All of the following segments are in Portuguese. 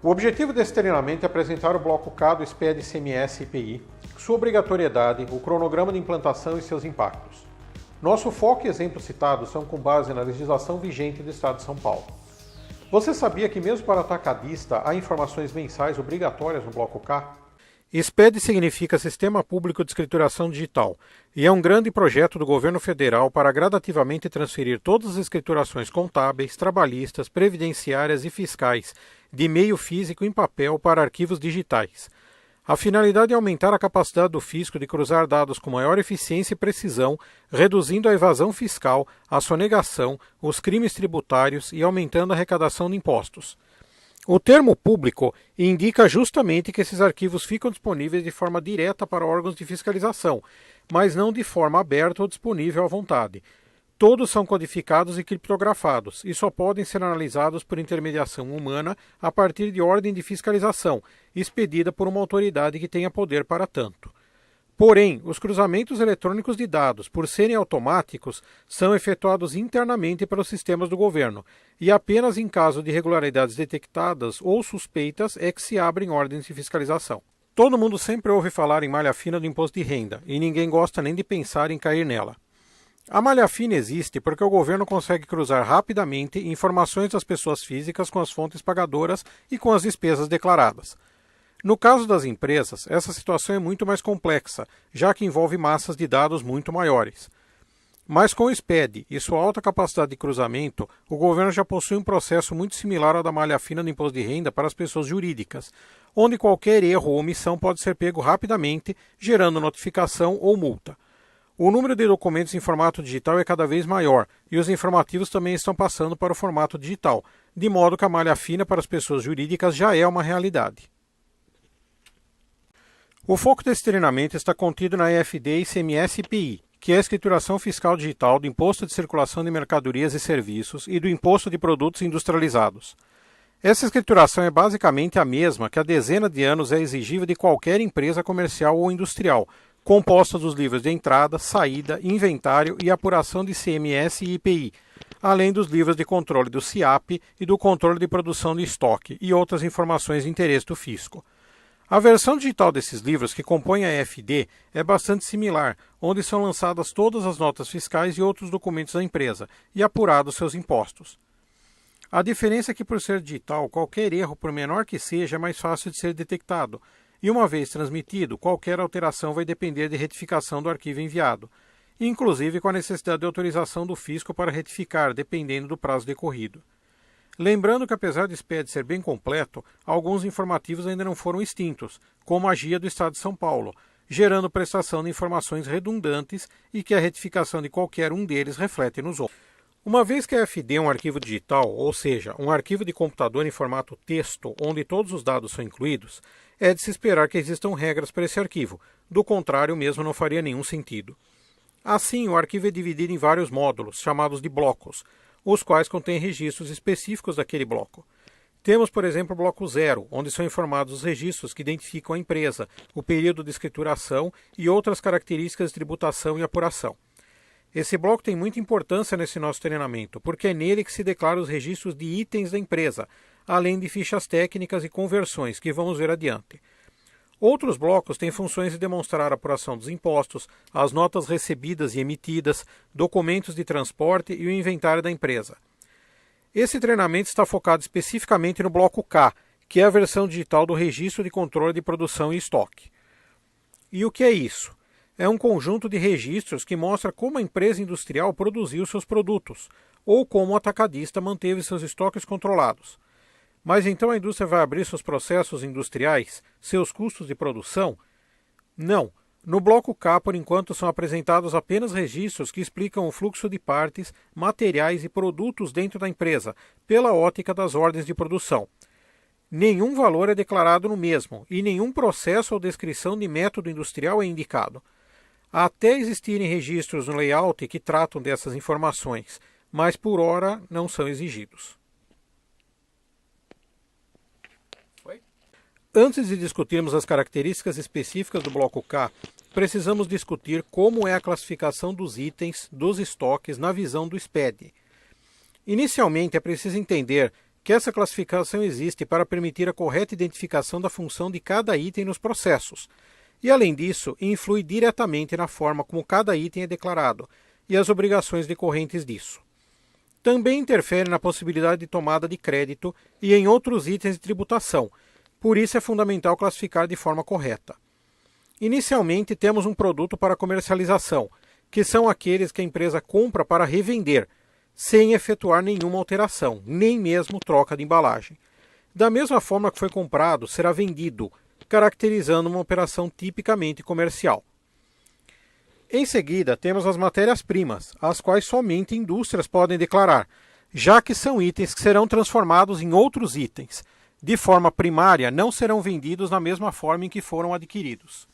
O objetivo desse treinamento é apresentar o bloco K do SPED ICMS e IPI, sua obrigatoriedade, o cronograma de implantação e seus impactos. Nosso foco e exemplos citados são com base na legislação vigente do Estado de São Paulo. Você sabia que mesmo para atacadista há informações mensais obrigatórias no bloco K? SPED significa Sistema Público de Escrituração Digital e é um grande projeto do governo federal para gradativamente transferir todas as escriturações contábeis, trabalhistas, previdenciárias e fiscais de meio físico em papel para arquivos digitais. A finalidade é aumentar a capacidade do fisco de cruzar dados com maior eficiência e precisão, reduzindo a evasão fiscal, a sonegação, os crimes tributários e aumentando a arrecadação de impostos. O termo público indica justamente que esses arquivos ficam disponíveis de forma direta para órgãos de fiscalização, mas não de forma aberta ou disponível à vontade. Todos são codificados e criptografados e só podem ser analisados por intermediação humana a partir de ordem de fiscalização, expedida por uma autoridade que tenha poder para tanto. Porém, os cruzamentos eletrônicos de dados, por serem automáticos, são efetuados internamente pelos sistemas do governo, e apenas em caso de irregularidades detectadas ou suspeitas é que se abrem ordens de fiscalização. Todo mundo sempre ouve falar em malha fina do imposto de renda, e ninguém gosta nem de pensar em cair nela. A malha fina existe porque o governo consegue cruzar rapidamente informações das pessoas físicas com as fontes pagadoras e com as despesas declaradas. No caso das empresas, essa situação é muito mais complexa, já que envolve massas de dados muito maiores. Mas com o SPED e sua alta capacidade de cruzamento, o governo já possui um processo muito similar ao da malha fina do imposto de renda para as pessoas jurídicas, onde qualquer erro ou omissão pode ser pego rapidamente, gerando notificação ou multa. O número de documentos em formato digital é cada vez maior e os informativos também estão passando para o formato digital, de modo que a malha fina para as pessoas jurídicas já é uma realidade. O foco desse treinamento está contido na EFD ICMS IPI, que é a escrituração fiscal digital do Imposto de Circulação de Mercadorias e Serviços e do Imposto de Produtos Industrializados. Essa escrituração é basicamente a mesma que há dezenas de anos é exigível de qualquer empresa comercial ou industrial, composta dos livros de entrada, saída, inventário e apuração de ICMS e IPI, além dos livros de controle do SIAP e do controle de produção de estoque e outras informações de interesse do fisco. A versão digital desses livros que compõem a EFD é bastante similar, onde são lançadas todas as notas fiscais e outros documentos da empresa e apurados seus impostos. A diferença é que, por ser digital, qualquer erro, por menor que seja, é mais fácil de ser detectado, e uma vez transmitido, qualquer alteração vai depender de retificação do arquivo enviado, inclusive com a necessidade de autorização do fisco para retificar, dependendo do prazo decorrido. Lembrando que, apesar do SPED ser bem completo, alguns informativos ainda não foram extintos, como a GIA do Estado de São Paulo, gerando prestação de informações redundantes e que a retificação de qualquer um deles reflete nos outros. Uma vez que a EFD é um arquivo digital, ou seja, um arquivo de computador em formato texto, onde todos os dados são incluídos, é de se esperar que existam regras para esse arquivo, do contrário, o mesmo não faria nenhum sentido. Assim, o arquivo é dividido em vários módulos, chamados de blocos, os quais contêm registros específicos daquele bloco. Temos, por exemplo, o bloco 0, onde são informados os registros que identificam a empresa, o período de escrituração e outras características de tributação e apuração. Esse bloco tem muita importância nesse nosso treinamento, porque é nele que se declaram os registros de itens da empresa, além de fichas técnicas e conversões, que vamos ver adiante. Outros blocos têm funções de demonstrar a apuração dos impostos, as notas recebidas e emitidas, documentos de transporte e o inventário da empresa. Esse treinamento está focado especificamente no bloco K, que é a versão digital do Registro de Controle de Produção e Estoque. E o que é isso? É um conjunto de registros que mostra como a empresa industrial produziu seus produtos, ou como o atacadista manteve seus estoques controlados. Mas então a indústria vai abrir seus processos industriais, seus custos de produção? Não. No bloco K, por enquanto, são apresentados apenas registros que explicam o fluxo de partes, materiais e produtos dentro da empresa, pela ótica das ordens de produção. Nenhum valor é declarado no mesmo, e nenhum processo ou descrição de método industrial é indicado. Até existirem registros no layout que tratam dessas informações, mas por hora não são exigidos. Antes de discutirmos as características específicas do bloco K, precisamos discutir como é a classificação dos itens, dos estoques, na visão do SPED. Inicialmente, é preciso entender que essa classificação existe para permitir a correta identificação da função de cada item nos processos, e além disso, influi diretamente na forma como cada item é declarado e as obrigações decorrentes disso. Também interfere na possibilidade de tomada de crédito e em outros itens de tributação, por isso é fundamental classificar de forma correta. Inicialmente, temos um produto para comercialização, que são aqueles que a empresa compra para revender, sem efetuar nenhuma alteração, nem mesmo troca de embalagem. Da mesma forma que foi comprado, será vendido, caracterizando uma operação tipicamente comercial. Em seguida, temos as matérias-primas, as quais somente indústrias podem declarar, já que são itens que serão transformados em outros itens. De forma primária, não serão vendidos na mesma forma em que foram adquiridos.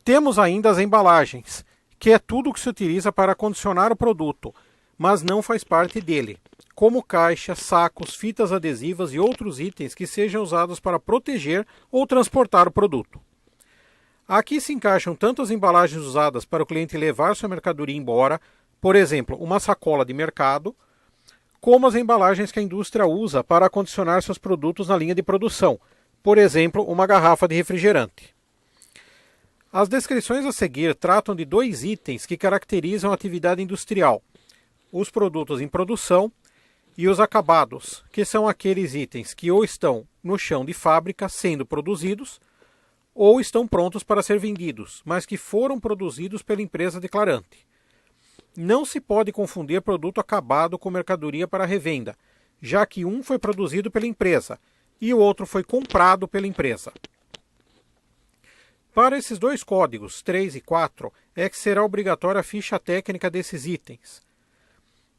Temos ainda as embalagens, que é tudo o que se utiliza para acondicionar o produto, mas não faz parte dele, como caixas, sacos, fitas adesivas e outros itens que sejam usados para proteger ou transportar o produto. Aqui se encaixam tanto as embalagens usadas para o cliente levar sua mercadoria embora, por exemplo, uma sacola de mercado, como as embalagens que a indústria usa para acondicionar seus produtos na linha de produção, por exemplo, uma garrafa de refrigerante. As descrições a seguir tratam de dois itens que caracterizam a atividade industrial: os produtos em produção e os acabados, que são aqueles itens que ou estão no chão de fábrica sendo produzidos, ou estão prontos para ser vendidos, mas que foram produzidos pela empresa declarante. Não se pode confundir produto acabado com mercadoria para revenda, já que um foi produzido pela empresa e o outro foi comprado pela empresa. Para esses dois códigos, 3 e 4, é que será obrigatória a ficha técnica desses itens.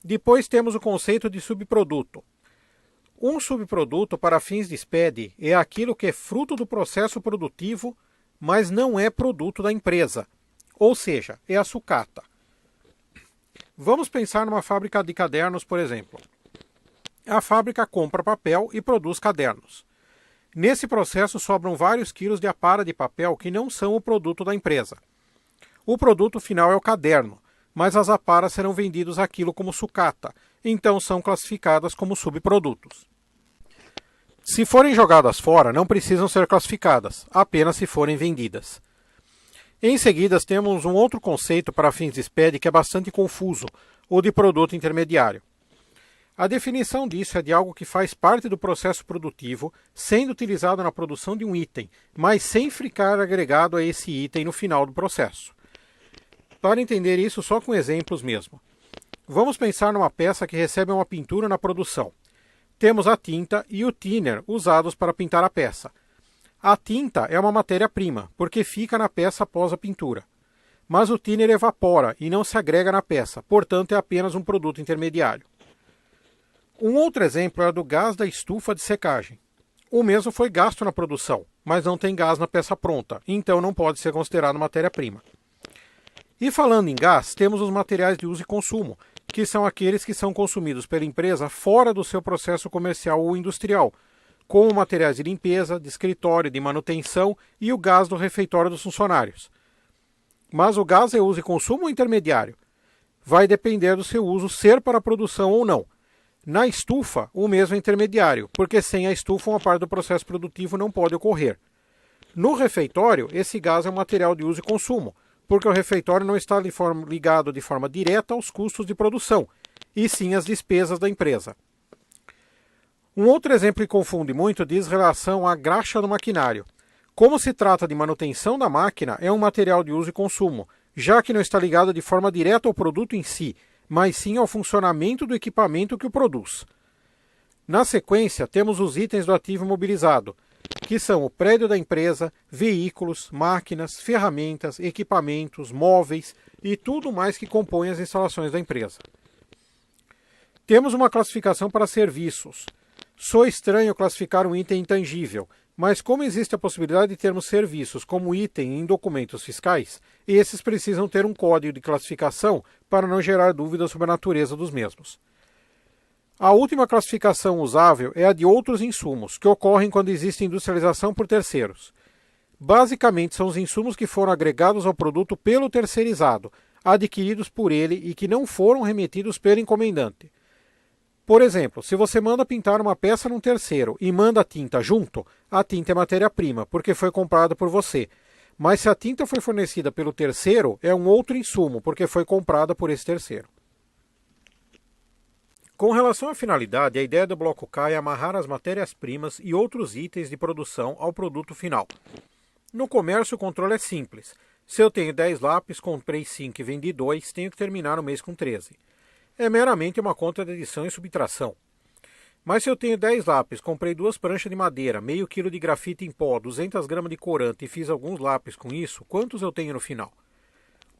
Depois temos o conceito de subproduto. Um subproduto para fins de SPED é aquilo que é fruto do processo produtivo, mas não é produto da empresa, ou seja, é a sucata. Vamos pensar numa fábrica de cadernos, por exemplo. A fábrica compra papel e produz cadernos. Nesse processo sobram vários quilos de apara de papel que não são o produto da empresa. O produto final é o caderno, mas as aparas serão vendidos a quilo como sucata, então são classificadas como subprodutos. Se forem jogadas fora, não precisam ser classificadas, apenas se forem vendidas. Em seguida, temos um outro conceito para fins de SPED que é bastante confuso, o de produto intermediário. A definição disso é de algo que faz parte do processo produtivo, sendo utilizado na produção de um item, mas sem ficar agregado a esse item no final do processo. Para entender isso só com exemplos mesmo. Vamos pensar numa peça que recebe uma pintura na produção. Temos a tinta e o thinner usados para pintar a peça. A tinta é uma matéria-prima, porque fica na peça após a pintura. Mas o thinner evapora e não se agrega na peça, portanto é apenas um produto intermediário. Um outro exemplo é o do gás da estufa de secagem. O mesmo foi gasto na produção, mas não tem gás na peça pronta, então não pode ser considerado matéria-prima. E falando em gás, temos os materiais de uso e consumo, que são aqueles que são consumidos pela empresa fora do seu processo comercial ou industrial, como materiais de limpeza, de escritório, de manutenção e o gás do refeitório dos funcionários. Mas o gás é uso e consumo intermediário. Vai depender do seu uso ser para produção ou não. Na estufa, o mesmo é intermediário, porque sem a estufa uma parte do processo produtivo não pode ocorrer. No refeitório, esse gás é um material de uso e consumo, porque o refeitório não está ligado de forma direta aos custos de produção, e sim às despesas da empresa. Um outro exemplo que confunde muito diz relação à graxa do maquinário. Como se trata de manutenção da máquina, é um material de uso e consumo, já que não está ligado de forma direta ao produto em si, mas sim ao funcionamento do equipamento que o produz. Na sequência, temos os itens do ativo imobilizado, que são o prédio da empresa, veículos, máquinas, ferramentas, equipamentos, móveis e tudo mais que compõe as instalações da empresa. Temos uma classificação para serviços. Soa estranho classificar um item intangível, mas como existe a possibilidade de termos serviços como item em documentos fiscais, esses precisam ter um código de classificação para não gerar dúvidas sobre a natureza dos mesmos. A última classificação usável é a de outros insumos, que ocorrem quando existe industrialização por terceiros. Basicamente, são os insumos que foram agregados ao produto pelo terceirizado, adquiridos por ele e que não foram remetidos pelo encomendante. Por exemplo, se você manda pintar uma peça num terceiro e manda a tinta junto, a tinta é matéria-prima, porque foi comprada por você. Mas se a tinta foi fornecida pelo terceiro, é um outro insumo, porque foi comprada por esse terceiro. Com relação à finalidade, a ideia do bloco K é amarrar as matérias-primas e outros itens de produção ao produto final. No comércio, o controle é simples. Se eu tenho 10 lápis, comprei 5 e vendi 2, tenho que terminar o mês com 13. É meramente uma conta de adição e subtração. Mas se eu tenho 10 lápis, comprei 2 pranchas de madeira, meio quilo de grafite em pó, 200 gramas de corante e fiz alguns lápis com isso, quantos eu tenho no final?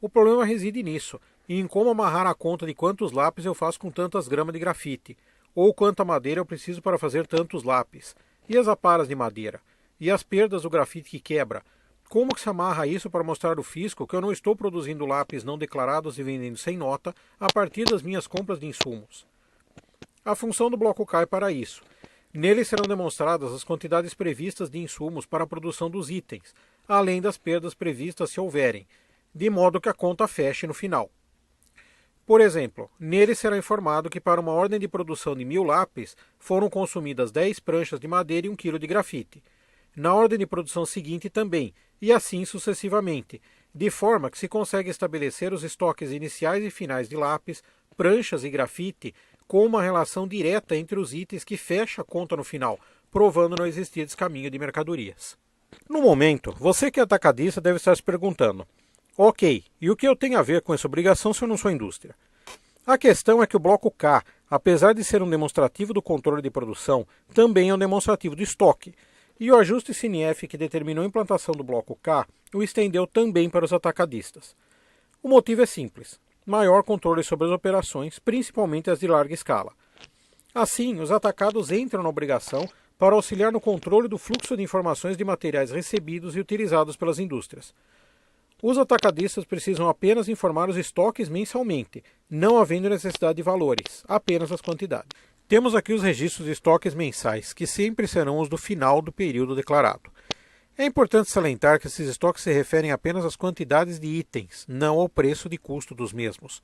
O problema reside nisso, e em como amarrar a conta de quantos lápis eu faço com tantas gramas de grafite, ou quanta madeira eu preciso para fazer tantos lápis, e as aparas de madeira, e as perdas do grafite que quebra. Como que se amarra isso para mostrar ao fisco que eu não estou produzindo lápis não declarados e vendendo sem nota a partir das minhas compras de insumos? A função do bloco K é para isso. Nele serão demonstradas as quantidades previstas de insumos para a produção dos itens, além das perdas previstas se houverem, de modo que a conta feche no final. Por exemplo, nele será informado que para uma ordem de produção de 1000 lápis foram consumidas 10 pranchas de madeira e 1 kg de grafite. Na ordem de produção seguinte também, e assim sucessivamente, de forma que se consegue estabelecer os estoques iniciais e finais de lápis, pranchas e grafite com uma relação direta entre os itens que fecha a conta no final, provando não existir descaminho de mercadorias. No momento, você que é atacadista deve estar se perguntando: ok, e o que eu tenho a ver com essa obrigação se eu não sou indústria? A questão é que o bloco K, apesar de ser um demonstrativo do controle de produção, também é um demonstrativo do estoque. E o ajuste CNF que determinou a implantação do bloco K o estendeu também para os atacadistas. O motivo é simples: maior controle sobre as operações, principalmente as de larga escala. Assim, os atacados entram na obrigação para auxiliar no controle do fluxo de informações de materiais recebidos e utilizados pelas indústrias. Os atacadistas precisam apenas informar os estoques mensalmente, não havendo necessidade de valores, apenas as quantidades. Temos aqui os registros de estoques mensais, que sempre serão os do final do período declarado. É importante salientar que esses estoques se referem apenas às quantidades de itens, não ao preço de custo dos mesmos.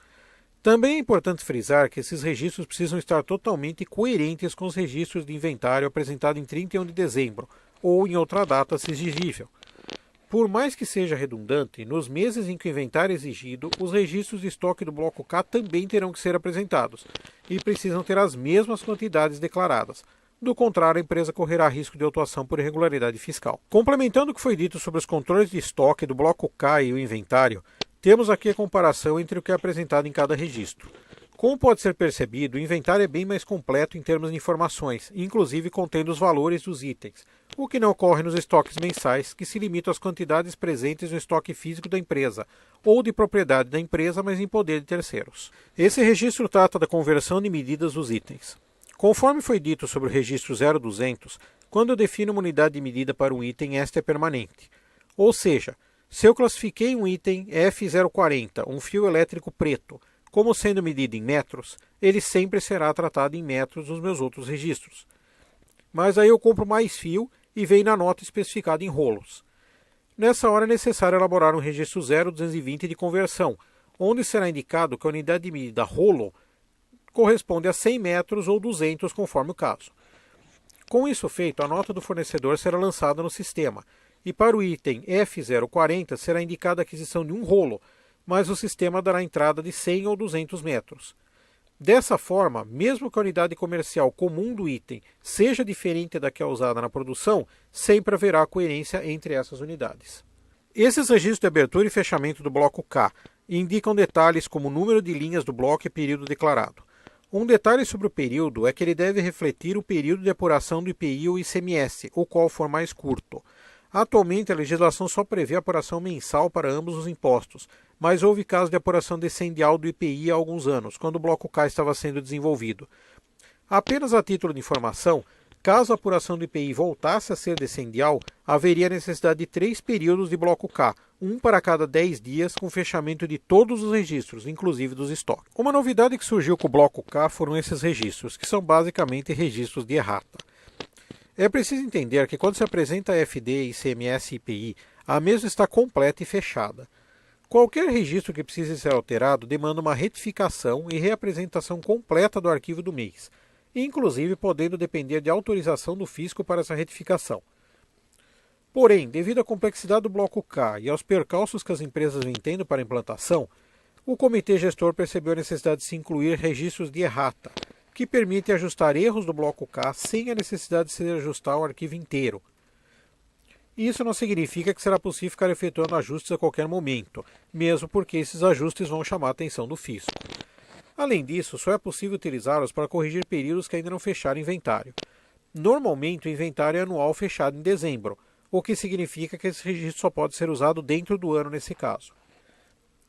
Também é importante frisar que esses registros precisam estar totalmente coerentes com os registros de inventário apresentados em 31 de dezembro, ou em outra data se exigível. Por mais que seja redundante, nos meses em que o inventário é exigido, os registros de estoque do bloco K também terão que ser apresentados e precisam ter as mesmas quantidades declaradas. Do contrário, a empresa correrá risco de autuação por irregularidade fiscal. Complementando o que foi dito sobre os controles de estoque do bloco K e o inventário, temos aqui a comparação entre o que é apresentado em cada registro. Como pode ser percebido, o inventário é bem mais completo em termos de informações, inclusive contendo os valores dos itens, o que não ocorre nos estoques mensais, que se limitam às quantidades presentes no estoque físico da empresa, ou de propriedade da empresa, mas em poder de terceiros. Esse registro trata da conversão de medidas dos itens. Conforme foi dito sobre o registro 0200, quando eu defino uma unidade de medida para um item, esta é permanente. Ou seja, se eu classifiquei um item F040, um fio elétrico preto, como sendo medido em metros, ele sempre será tratado em metros nos meus outros registros. Mas aí eu compro mais fio e vem na nota especificada em rolos. Nessa hora é necessário elaborar um registro 0220 de conversão, onde será indicado que a unidade de medida rolo corresponde a 100 metros ou 200, conforme o caso. Com isso feito, a nota do fornecedor será lançada no sistema, e para o item F040 será indicada a aquisição de um rolo, mas o sistema dará entrada de 100 ou 200 metros. Dessa forma, mesmo que a unidade comercial comum do item seja diferente da que é usada na produção, sempre haverá coerência entre essas unidades. Esses registros de abertura e fechamento do bloco K indicam detalhes como o número de linhas do bloco e período declarado. Um detalhe sobre o período é que ele deve refletir o período de apuração do IPI ou ICMS, o qual for mais curto. Atualmente, a legislação só prevê apuração mensal para ambos os impostos, mas houve casos de apuração decendial do IPI há alguns anos, quando o bloco K estava sendo desenvolvido. Apenas a título de informação, caso a apuração do IPI voltasse a ser decendial, haveria necessidade de 3 períodos de bloco K, um para cada 10 dias, com fechamento de todos os registros, inclusive dos estoques. Uma novidade que surgiu com o bloco K foram esses registros, que são basicamente registros de errata. É preciso entender que quando se apresenta a FD, ICMS e IPI, a mesma está completa e fechada. Qualquer registro que precise ser alterado demanda uma retificação e reapresentação completa do arquivo do mês. inclusive podendo depender de autorização do fisco para essa retificação. Porém, devido à complexidade do bloco K e aos percalços que as empresas vêm tendo para a implantação, o comitê gestor percebeu a necessidade de se incluir registros de errata, que permitem ajustar erros do bloco K sem a necessidade de se ajustar o arquivo inteiro. Isso não significa que será possível ficar efetuando ajustes a qualquer momento, mesmo porque esses ajustes vão chamar a atenção do fisco. Além disso, só é possível utilizá-los para corrigir períodos que ainda não fecharam inventário. Normalmente, o inventário é anual fechado em dezembro, o que significa que esse registro só pode ser usado dentro do ano nesse caso.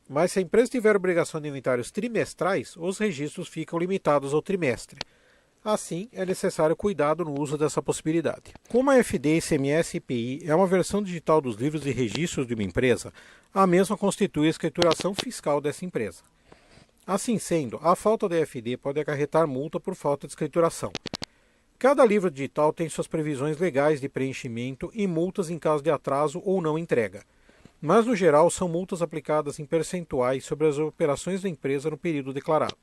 Mas se a empresa tiver obrigação de inventários trimestrais, os registros ficam limitados ao trimestre. Assim, é necessário cuidado no uso dessa possibilidade. Como a FD, ICMS e IPI é uma versão digital dos livros de registros de uma empresa, a mesma constitui a escrituração fiscal dessa empresa. Assim sendo, a falta da FD pode acarretar multa por falta de escrituração. Cada livro digital tem suas previsões legais de preenchimento e multas em caso de atraso ou não entrega. Mas, no geral, são multas aplicadas em percentuais sobre as operações da empresa no período declarado.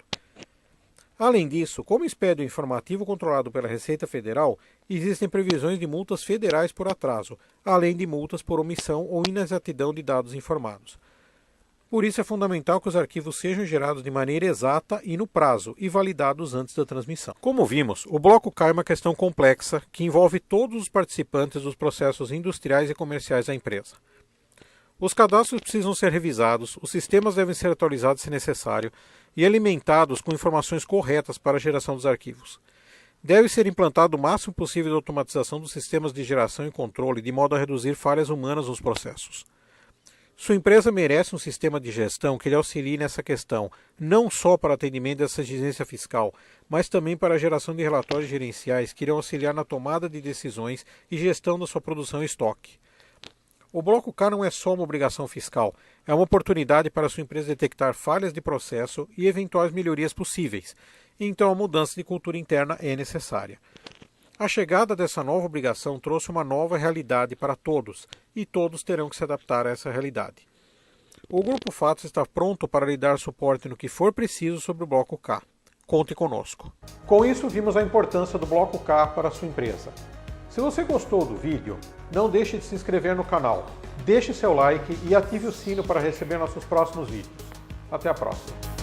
Além disso, como expede o informativo controlado pela Receita Federal, existem previsões de multas federais por atraso, além de multas por omissão ou inexatidão de dados informados. Por isso é fundamental que os arquivos sejam gerados de maneira exata e no prazo, e validados antes da transmissão. Como vimos, o bloco K é uma questão complexa que envolve todos os participantes dos processos industriais e comerciais da empresa. Os cadastros precisam ser revisados, os sistemas devem ser atualizados se necessário e alimentados com informações corretas para a geração dos arquivos. Deve ser implantado o máximo possível de automatização dos sistemas de geração e controle, de modo a reduzir falhas humanas nos processos. Sua empresa merece um sistema de gestão que lhe auxilie nessa questão, não só para atendimento dessa exigência fiscal, mas também para a geração de relatórios gerenciais que irão auxiliar na tomada de decisões e gestão da sua produção e estoque. O bloco K não é só uma obrigação fiscal, é uma oportunidade para a sua empresa detectar falhas de processo e eventuais melhorias possíveis, então a mudança de cultura interna é necessária. A chegada dessa nova obrigação trouxe uma nova realidade para todos, e todos terão que se adaptar a essa realidade. O Grupo Fatos está pronto para lhe dar suporte no que for preciso sobre o bloco K. Conte conosco. Com isso, vimos a importância do bloco K para a sua empresa. Se você gostou do vídeo, não deixe de se inscrever no canal, deixe seu like e ative o sino para receber nossos próximos vídeos. Até a próxima!